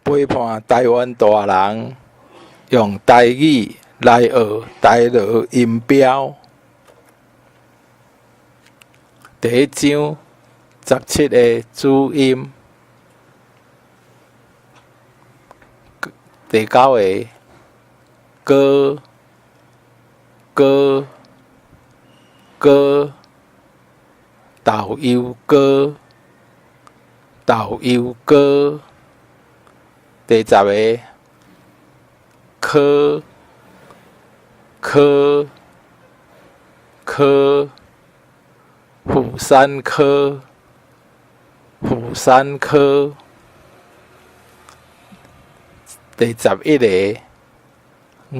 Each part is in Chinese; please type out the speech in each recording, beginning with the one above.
陪伴台湾大人用台语来学台语音标。第一章17个主音，第9个歌，豆油歌，第10个科，虎山科，第11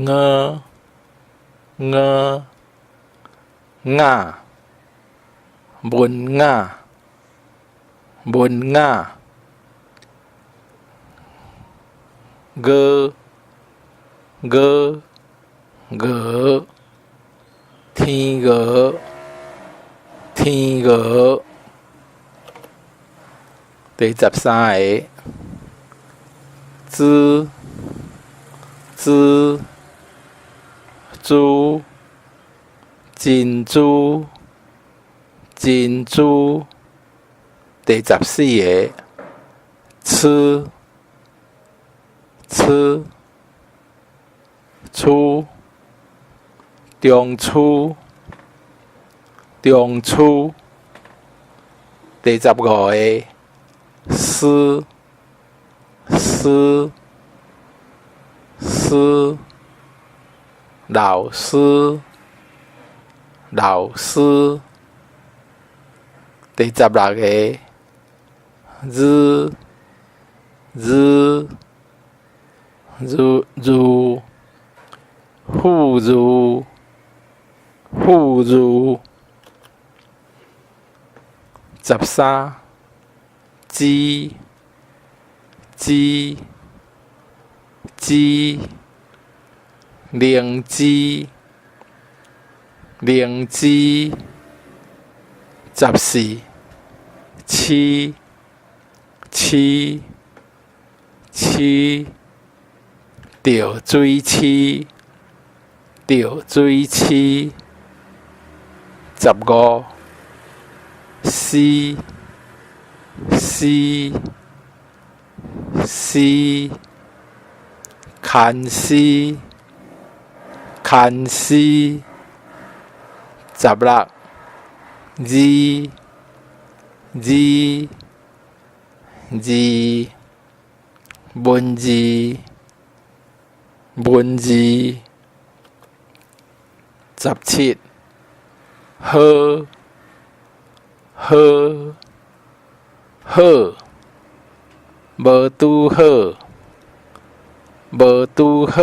个雅，文雅，鹅，天鹅，第13个猪，珍珠，第14个吃，中厝，第15个诗，老师，第16个日，妇孺，13鸡，灵鸡，14七，钓水市，15丝，牵丝，16字，文字，17好，无拄好，